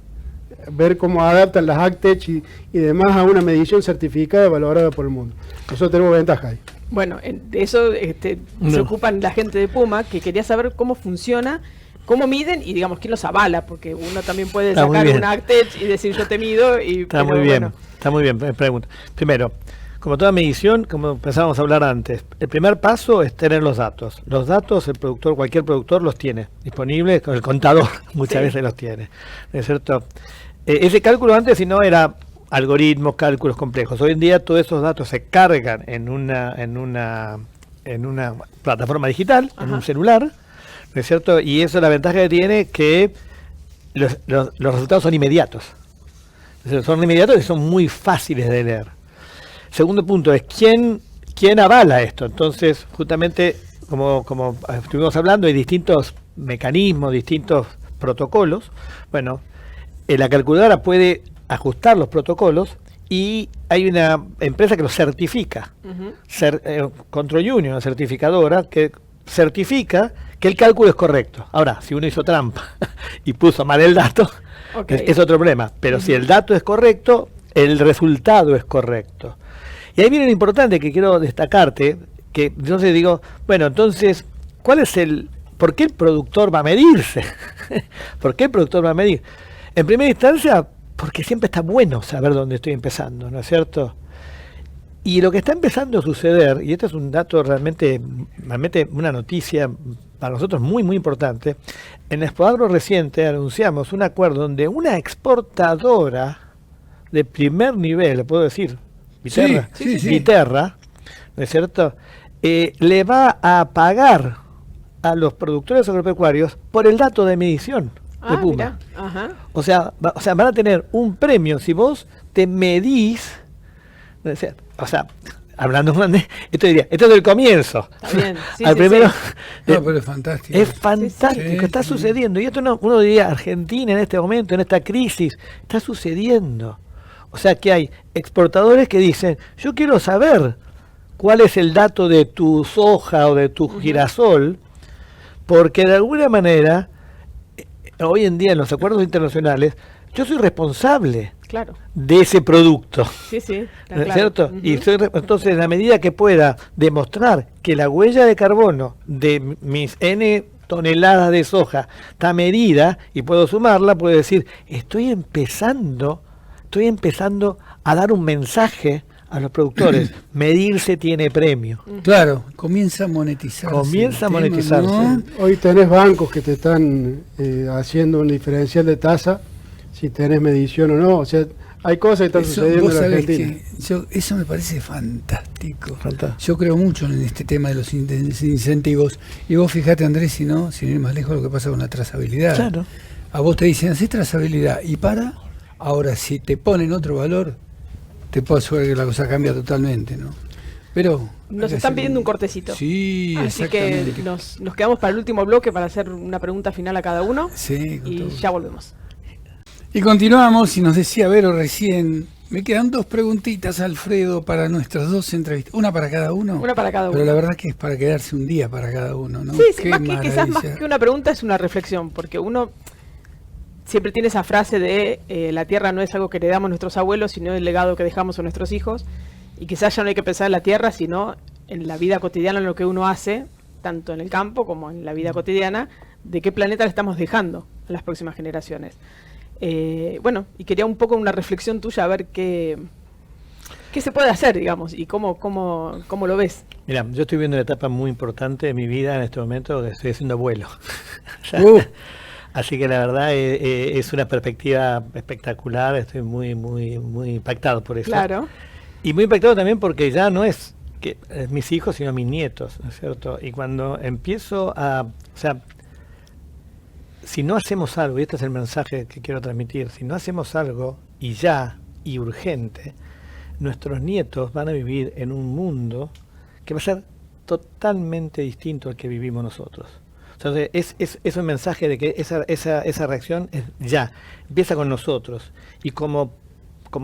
ver cómo adaptan las ACTEC y demás a una medición certificada valorada por el mundo. Nosotros tenemos ventaja ahí. Bueno, de eso se ocupan la gente de Puma, que quería saber cómo funciona, cómo miden y digamos quién los avala, porque uno también puede sacar un ACTEC y decir yo te mido. Está muy bien, pregunta. Primero, como toda medición, como empezábamos a hablar antes, el primer paso es tener los datos. Los datos cualquier productor los tiene disponibles, con el contador muchas veces los tiene, ¿no es cierto? Ese cálculo antes, si no, era algoritmos, cálculos complejos. Hoy en día todos esos datos se cargan en una plataforma digital, en un celular, ¿no es cierto? Y eso, la ventaja que tiene, que los resultados son inmediatos. Son inmediatos y son muy fáciles de leer. Segundo punto es quién avala esto. Entonces, justamente, como estuvimos hablando, hay distintos mecanismos, distintos protocolos. Bueno, la calculadora puede ajustar los protocolos y hay una empresa que los certifica. Control Union, una certificadora que certifica que el cálculo es correcto. Ahora, si uno hizo trampa y puso mal el dato, es otro problema. Pero si el dato es correcto, el resultado es correcto. Y ahí viene lo importante que quiero destacarte, que entonces digo, bueno, entonces, ¿por qué el productor va a medirse? ¿Por qué el productor va a medir? En primera instancia, porque siempre está bueno saber dónde estoy empezando, ¿no es cierto? Y lo que está empezando a suceder, y este es un dato realmente una noticia para nosotros muy, muy importante, en Expoagro reciente anunciamos un acuerdo donde una exportadora de primer nivel, le puedo decir, Viterra, ¿no es cierto?, le va a pagar a los productores agropecuarios por el dato de medición de Puma. O sea, van a tener un premio si vos te medís. O sea, hablando grande, esto es el comienzo. Está bien. Al primero. No, pero es fantástico. Es fantástico, está sucediendo. Y esto uno diría, Argentina en este momento, en esta crisis, está sucediendo. O sea que hay exportadores que dicen, yo quiero saber cuál es el dato de tu soja o de tu girasol, porque de alguna manera, hoy en día en los acuerdos internacionales, yo soy responsable de ese producto. ¿Cierto? Y entonces, en la medida que pueda demostrar que la huella de carbono de mis N toneladas de soja está medida y puedo sumarla, puedo decir, estoy empezando a dar un mensaje a los productores. Medirse tiene premio. Claro, comienza a monetizarse. ¿no? Hoy tenés bancos que te están haciendo un diferencial de tasa si tenés medición o no. O sea, hay cosas que están sucediendo en la Argentina. Eso me parece fantástico. Yo creo mucho en este tema de los incentivos. Y vos fijate, Andrés, sin ir más lejos, lo que pasa con la trazabilidad. Claro. A vos te dicen, hacés trazabilidad y ahora si te ponen otro valor, te puedo asegurar que la cosa cambia totalmente, ¿no? Pero nos están pidiendo un cortecito. Sí, así que nos quedamos para el último bloque para hacer una pregunta final a cada uno. Sí, y ya volvemos. Y continuamos, y nos decía Vero recién, me quedan 2 preguntitas, Alfredo, para nuestras 2 entrevistas. ¿Una para cada uno? Una para cada uno. Pero la verdad que es para quedarse un día para cada uno, ¿no? Sí, quizás más que una pregunta es una reflexión, porque uno siempre tiene esa frase de la tierra no es algo que heredamos nuestros abuelos, sino el legado que dejamos a nuestros hijos. Y quizás ya no hay que pensar en la tierra, sino en la vida cotidiana, en lo que uno hace, tanto en el campo como en la vida cotidiana, de qué planeta le estamos dejando a las próximas generaciones. Bueno, y quería un poco una reflexión tuya, a ver qué se puede hacer, digamos, y cómo lo ves. Mira, yo estoy viendo una etapa muy importante de mi vida en este momento, que estoy siendo abuelo. Así que la verdad es una perspectiva espectacular, estoy muy, muy, muy impactado por eso. Claro. Y muy impactado también porque ya no es mis hijos, sino mis nietos, ¿no es cierto? Y cuando empiezo o sea, si no hacemos algo, y este es el mensaje que quiero transmitir, si no hacemos algo, y urgente, nuestros nietos van a vivir en un mundo que va a ser totalmente distinto al que vivimos nosotros. Entonces es un mensaje de que esa reacción es ya, empieza con nosotros. Y como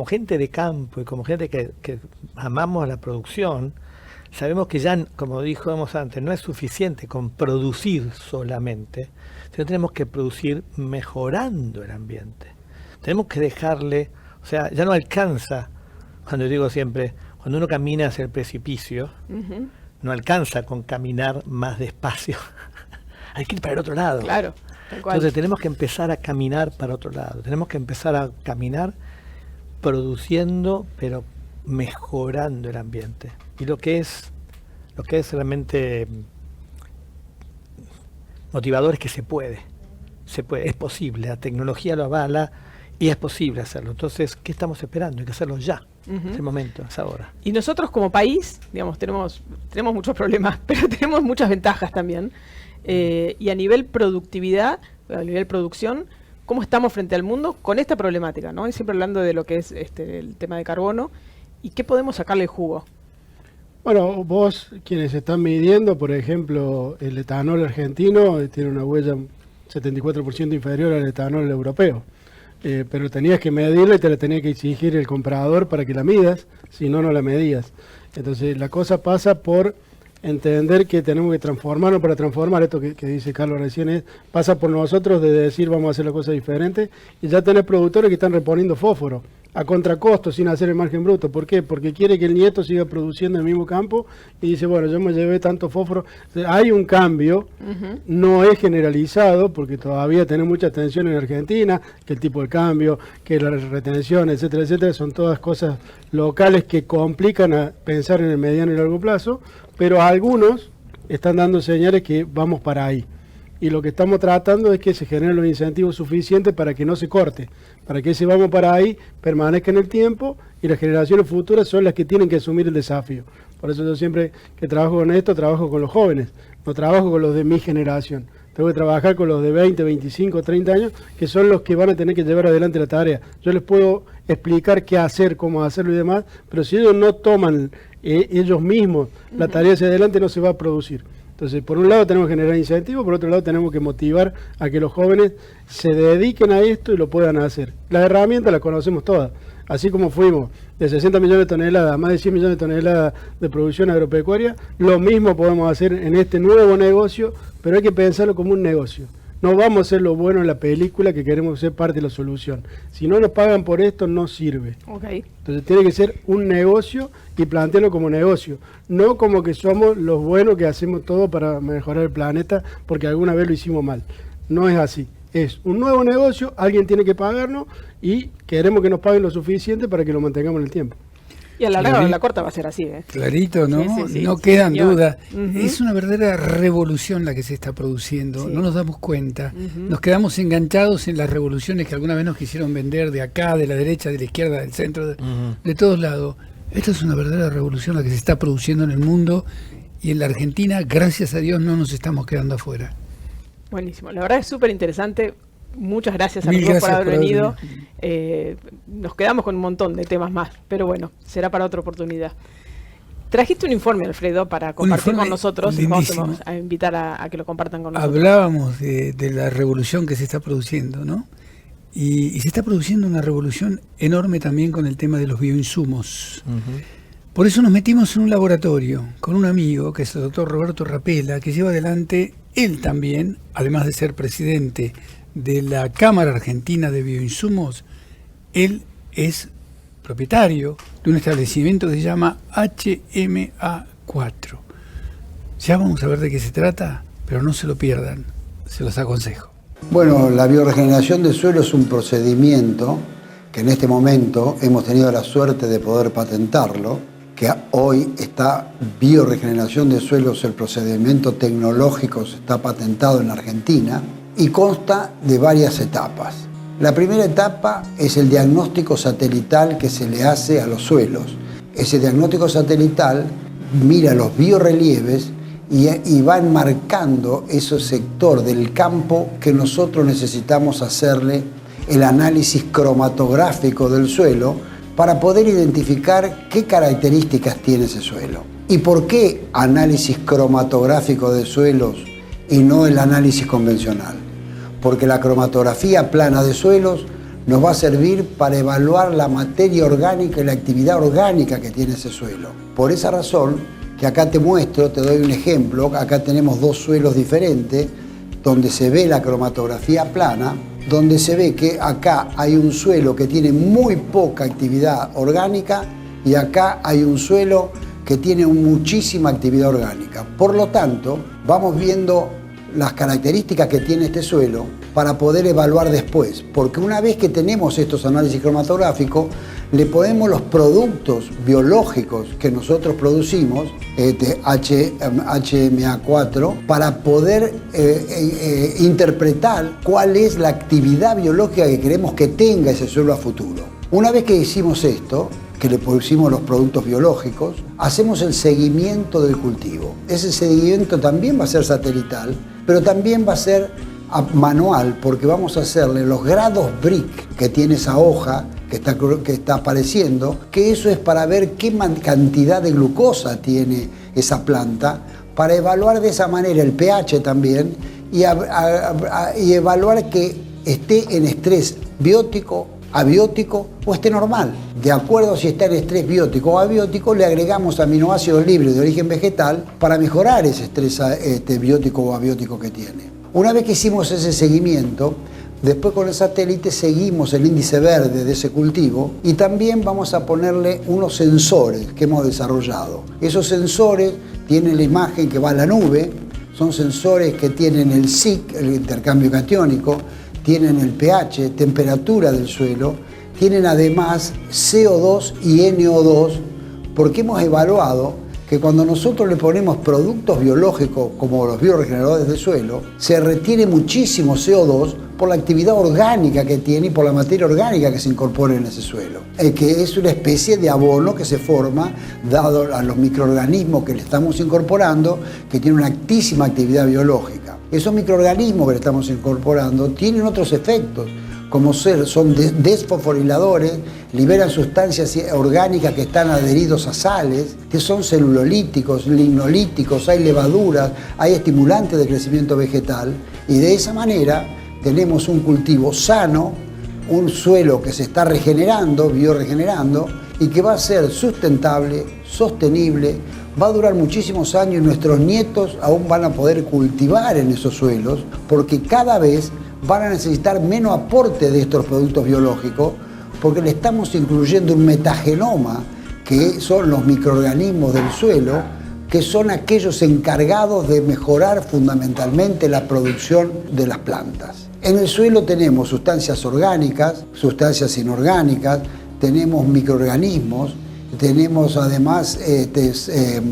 gente de campo y como gente que amamos la producción, sabemos que ya, como dijimos antes, no es suficiente con producir solamente, sino tenemos que producir mejorando el ambiente. Tenemos que dejarle, o sea, ya no alcanza, cuando digo siempre, cuando uno camina hacia el precipicio, no alcanza con caminar más despacio. Hay que ir para el otro lado. Claro. Entonces tenemos que empezar a caminar para otro lado. Tenemos que empezar a caminar produciendo, pero mejorando el ambiente. Y lo que es realmente motivador es que se puede, es posible, la tecnología lo avala y es posible hacerlo. Entonces, ¿qué estamos esperando? Hay que hacerlo ya, es el momento, es ahora. Y nosotros como país, digamos, tenemos muchos problemas, pero tenemos muchas ventajas también. Y a nivel productividad, a nivel producción, ¿cómo estamos frente al mundo con esta problemática, ¿no? Y siempre hablando de lo que es el tema de carbono y qué podemos sacarle jugo. Bueno, vos, quienes están midiendo, por ejemplo, el etanol argentino tiene una huella 74% inferior al etanol europeo. Pero tenías que medirla y te la tenía que exigir el comprador para que la midas, si no, no la medías. Entonces la cosa pasa por entender que tenemos que transformarnos para transformar. Esto que dice Carlos recién pasa por nosotros de decir vamos a hacer las cosas diferentes, y ya tenés productores que están reponiendo fósforo a contracosto sin hacer el margen bruto. ¿Por qué? Porque quiere que el nieto siga produciendo en el mismo campo y dice, bueno, yo me llevé tanto fósforo. Hay un cambio, no es generalizado porque todavía tenemos mucha tensión en Argentina, que el tipo de cambio, que la retención, etcétera, etcétera, son todas cosas locales que complican a pensar en el mediano y largo plazo, pero algunos están dando señales que vamos para ahí. Y lo que estamos tratando es que se generen los incentivos suficientes para que no se corte, para que ese vamos para ahí permanezca en el tiempo y las generaciones futuras son las que tienen que asumir el desafío. Por eso yo siempre que trabajo con esto, trabajo con los jóvenes, no trabajo con los de mi generación. Tengo que trabajar con los de 20, 25, 30 años, que son los que van a tener que llevar adelante la tarea. Yo les puedo explicar qué hacer, cómo hacerlo y demás, pero si ellos no toman ellos mismos la tarea hacia adelante, no se va a producir. Entonces, por un lado tenemos que generar incentivos, por otro lado tenemos que motivar a que los jóvenes se dediquen a esto y lo puedan hacer. Las herramientas las conocemos todas. Así como fuimos de 60 millones de toneladas a más de 100 millones de toneladas de producción agropecuaria, lo mismo podemos hacer en este nuevo negocio, pero hay que pensarlo como un negocio. No vamos a hacer lo bueno en la película que queremos ser parte de la solución. Si no nos pagan por esto, no sirve. Okay. Entonces tiene que ser un negocio y plantearlo como negocio. No como que somos los buenos que hacemos todo para mejorar el planeta porque alguna vez lo hicimos mal. No es así. Es un nuevo negocio, alguien tiene que pagarnos y queremos que nos paguen lo suficiente para que lo mantengamos en el tiempo. Y a la larga o a la corta va a ser así, ¿eh? Clarito, ¿no? Sí, no quedan dudas. Uh-huh. Es una verdadera revolución la que se está produciendo. No nos damos cuenta. Nos quedamos enganchados en las revoluciones que alguna vez nos quisieron vender de acá, de la derecha, de la izquierda, del centro, de todos lados. Esta es una verdadera revolución la que se está produciendo en el mundo y en la Argentina, gracias a Dios, no nos estamos quedando afuera. Buenísimo. La verdad es súper interesante. Muchas gracias a los dos por haber venido. Nos quedamos con un montón de temas más, pero bueno, será para otra oportunidad. Trajiste un informe, Alfredo, para compartir con nosotros. Vamos a invitar a que lo compartan con nosotros. Hablábamos de la revolución que se está produciendo, ¿no? Y se está produciendo una revolución enorme también con el tema de los bioinsumos. Por eso nos metimos en un laboratorio con un amigo, que es el doctor Roberto Rapela, que lleva adelante, él también, además de ser presidente de la Cámara Argentina de Bioinsumos, él es propietario de un establecimiento que se llama HMA4. Ya vamos a ver de qué se trata, pero no se lo pierdan, se los aconsejo. Bueno, la bioregeneración del suelo es un procedimiento que en este momento hemos tenido la suerte de poder patentarlo, que hoy está bioregeneración de suelos, el procedimiento tecnológico está patentado en Argentina y consta de varias etapas. La primera etapa es el diagnóstico satelital que se le hace a los suelos. Ese diagnóstico satelital mira los biorrelieves y va enmarcando ese sector del campo que nosotros necesitamos hacerle el análisis cromatográfico del suelo para poder identificar qué características tiene ese suelo. ¿Y por qué análisis cromatográfico de suelos y no el análisis convencional? Porque la cromatografía plana de suelos nos va a servir para evaluar la materia orgánica y la actividad orgánica que tiene ese suelo. Por esa razón, que acá te muestro, te doy un ejemplo, acá tenemos dos suelos diferentes, donde se ve la cromatografía plana, donde se ve que acá hay un suelo que tiene muy poca actividad orgánica y acá hay un suelo que tiene muchísima actividad orgánica. Por lo tanto, vamos viendo las características que tiene este suelo para poder evaluar después, porque una vez que tenemos estos análisis cromatográficos, le ponemos los productos biológicos que nosotros producimos, HMA4, para poder interpretar cuál es la actividad biológica que queremos que tenga ese suelo a futuro. Una vez que hicimos esto, que le pusimos los productos biológicos, hacemos el seguimiento del cultivo. Ese seguimiento también va a ser satelital, pero también va a ser manual, porque vamos a hacerle los grados BRIC que tiene esa hoja que está apareciendo, que eso es para ver qué cantidad de glucosa tiene esa planta, para evaluar de esa manera el pH también y evaluar que esté en estrés biótico, abiótico o esté normal. De acuerdo si está en estrés biótico o abiótico, le agregamos aminoácidos libres de origen vegetal para mejorar ese estrés biótico o abiótico que tiene. Una vez que hicimos ese seguimiento, después con el satélite seguimos el índice verde de ese cultivo y también vamos a ponerle unos sensores que hemos desarrollado. Esos sensores tienen la imagen que va a la nube, son sensores que tienen el SIC, el intercambio catiónico, tienen el pH, temperatura del suelo, tienen además CO2 y NO2, porque hemos evaluado que cuando nosotros le ponemos productos biológicos como los bioregeneradores del suelo, se retiene muchísimo CO2 por la actividad orgánica que tiene y por la materia orgánica que se incorpora en ese suelo, que es una especie de abono que se forma dado a los microorganismos que le estamos incorporando, que tienen una altísima actividad biológica. Esos microorganismos que le estamos incorporando tienen otros efectos, como son desfosforiladores, liberan sustancias orgánicas que están adheridos a sales, que son celulolíticos, lignolíticos, hay levaduras, hay estimulantes de crecimiento vegetal, y de esa manera tenemos un cultivo sano, un suelo que se está regenerando, bioregenerando, y que va a ser sustentable, sostenible, va a durar muchísimos años y nuestros nietos aún van a poder cultivar en esos suelos, porque cada vez van a necesitar menos aporte de estos productos biológicos, porque le estamos incluyendo un metagenoma, que son los microorganismos del suelo, que son aquellos encargados de mejorar fundamentalmente la producción de las plantas. En el suelo tenemos sustancias orgánicas, sustancias inorgánicas, tenemos microorganismos, tenemos además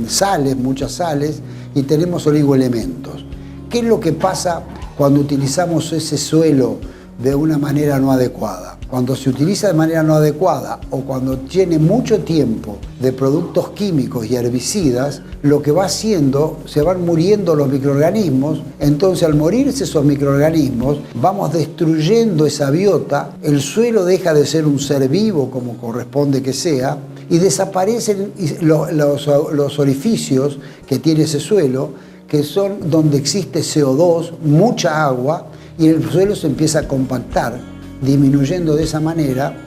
sales, muchas sales, y tenemos oligoelementos. ¿Qué es lo que pasa cuando utilizamos ese suelo de una manera no adecuada? Cuando se utiliza de manera no adecuada o cuando tiene mucho tiempo de productos químicos y herbicidas, lo que va haciendo, se van muriendo los microorganismos. Entonces, al morirse esos microorganismos, vamos destruyendo esa biota, el suelo deja de ser un ser vivo como corresponde que sea, y desaparecen los orificios que tiene ese suelo, que son donde existe CO2, mucha agua, y el suelo se empieza a compactar, disminuyendo de esa manera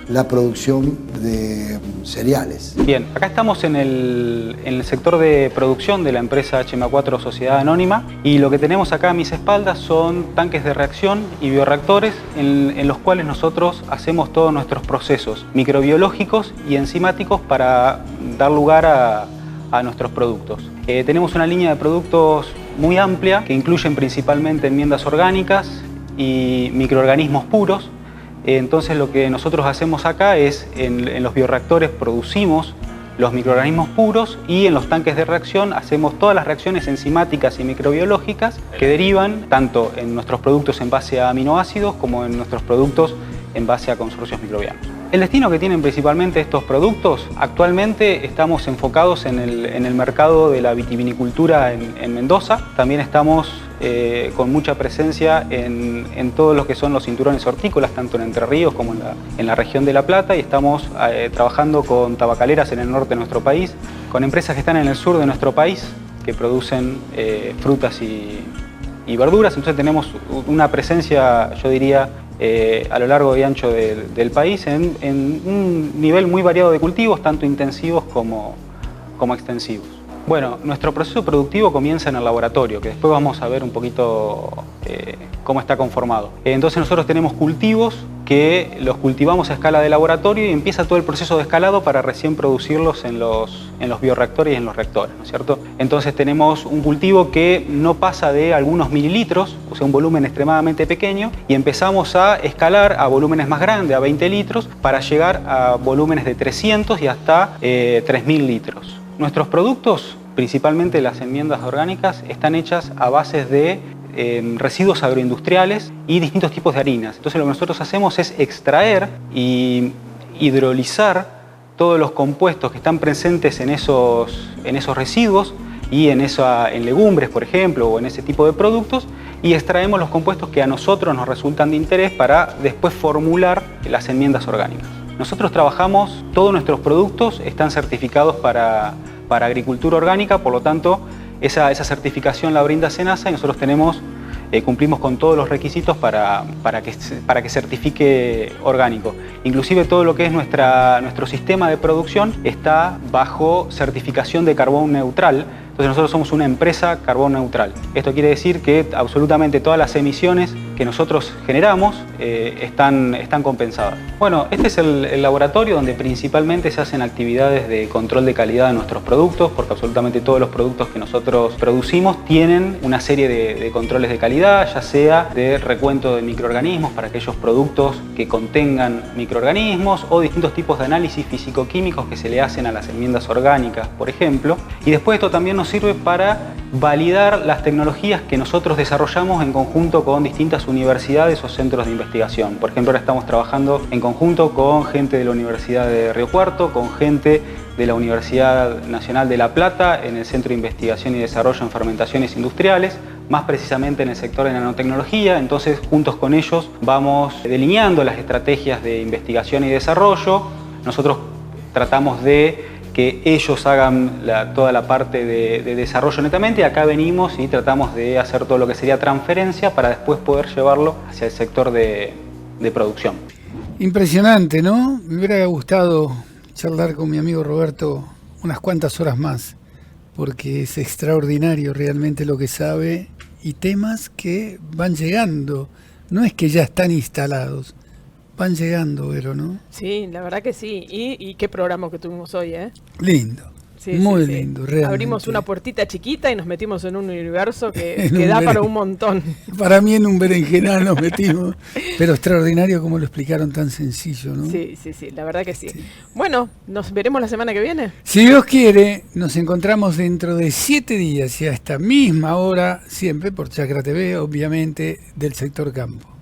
la producción de cereales. Bien, acá estamos en el sector de producción de la empresa HMA4 Sociedad Anónima, y lo que tenemos acá a mis espaldas son tanques de reacción y bioreactores en los cuales nosotros hacemos todos nuestros procesos microbiológicos y enzimáticos para dar lugar a nuestros productos. Tenemos una línea de productos muy amplia que incluyen principalmente enmiendas orgánicas y microorganismos puros. Entonces lo que nosotros hacemos acá es, en los bioreactores producimos los microorganismos puros, y en los tanques de reacción hacemos todas las reacciones enzimáticas y microbiológicas que derivan tanto en nuestros productos en base a aminoácidos como en nuestros productos en base a consorcios microbianos. El destino que tienen principalmente estos productos, actualmente estamos enfocados en el mercado de la vitivinicultura en Mendoza. También estamos con mucha presencia en todos los que son los cinturones hortícolas, tanto en Entre Ríos como en la región de La Plata, y estamos trabajando con tabacaleras en el norte de nuestro país, con empresas que están en el sur de nuestro país, que producen frutas y verduras. Entonces tenemos una presencia, yo diría, a lo largo y ancho del país en un nivel muy variado de cultivos, tanto intensivos como extensivos. Bueno, nuestro proceso productivo comienza en el laboratorio, que después vamos a ver un poquito cómo está conformado. Entonces nosotros tenemos cultivos que los cultivamos a escala de laboratorio y empieza todo el proceso de escalado para recién producirlos en los bioreactores y en los reactores, ¿no es cierto? Entonces tenemos un cultivo que no pasa de algunos mililitros, o sea, un volumen extremadamente pequeño, y empezamos a escalar a volúmenes más grandes, a 20 litros, para llegar a volúmenes de 300 y hasta 3.000 litros. Nuestros productos, principalmente las enmiendas orgánicas, están hechas a bases de residuos agroindustriales y distintos tipos de harinas. Entonces lo que nosotros hacemos es extraer y hidrolizar todos los compuestos que están presentes en esos residuos y en legumbres, por ejemplo, o en ese tipo de productos, y extraemos los compuestos que a nosotros nos resultan de interés para después formular las enmiendas orgánicas. Nosotros trabajamos, todos nuestros productos están certificados para agricultura orgánica, por lo tanto esa certificación la brinda SENASA y nosotros cumplimos con todos los requisitos para que certifique orgánico. Inclusive todo lo que es nuestro sistema de producción está bajo certificación de carbón neutral. Entonces nosotros somos una empresa carbón neutral. Esto quiere decir que absolutamente todas las emisiones que nosotros generamos están compensadas. Bueno, este es el laboratorio donde principalmente se hacen actividades de control de calidad de nuestros productos, porque absolutamente todos los productos que nosotros producimos tienen una serie de controles de calidad, ya sea de recuento de microorganismos para aquellos productos que contengan microorganismos o distintos tipos de análisis físico-químicos que se le hacen a las enmiendas orgánicas, por ejemplo. Y después esto también nos sirve para validar las tecnologías que nosotros desarrollamos en conjunto con distintas universidades o centros de investigación. Por ejemplo, ahora estamos trabajando en conjunto con gente de la Universidad de Río Cuarto, con gente de la Universidad Nacional de La Plata en el Centro de Investigación y Desarrollo en Fermentaciones Industriales, más precisamente en el sector de nanotecnología. Entonces, juntos con ellos vamos delineando las estrategias de investigación y desarrollo. Nosotros tratamos de que ellos hagan toda la parte de desarrollo netamente, y acá venimos y tratamos de hacer todo lo que sería transferencia para después poder llevarlo hacia el sector de producción. Impresionante, ¿no? Me hubiera gustado charlar con mi amigo Roberto unas cuantas horas más, porque es extraordinario realmente lo que sabe y temas que van llegando. No es que ya están instalados, van llegando, Vero, ¿no? Sí, la verdad que sí. Y qué programa que tuvimos hoy, ¿eh? Lindo. Sí, muy lindo, realmente. Abrimos una puertita chiquita y nos metimos en un universo que da para un montón. Para mí en un berenjenal nos metimos, pero extraordinario como lo explicaron, tan sencillo, ¿no? Sí, la verdad que sí. Bueno, nos veremos la semana que viene. Si Dios quiere, nos encontramos dentro de 7 días y a esta misma hora, siempre por Chacra TV, obviamente, del sector campo.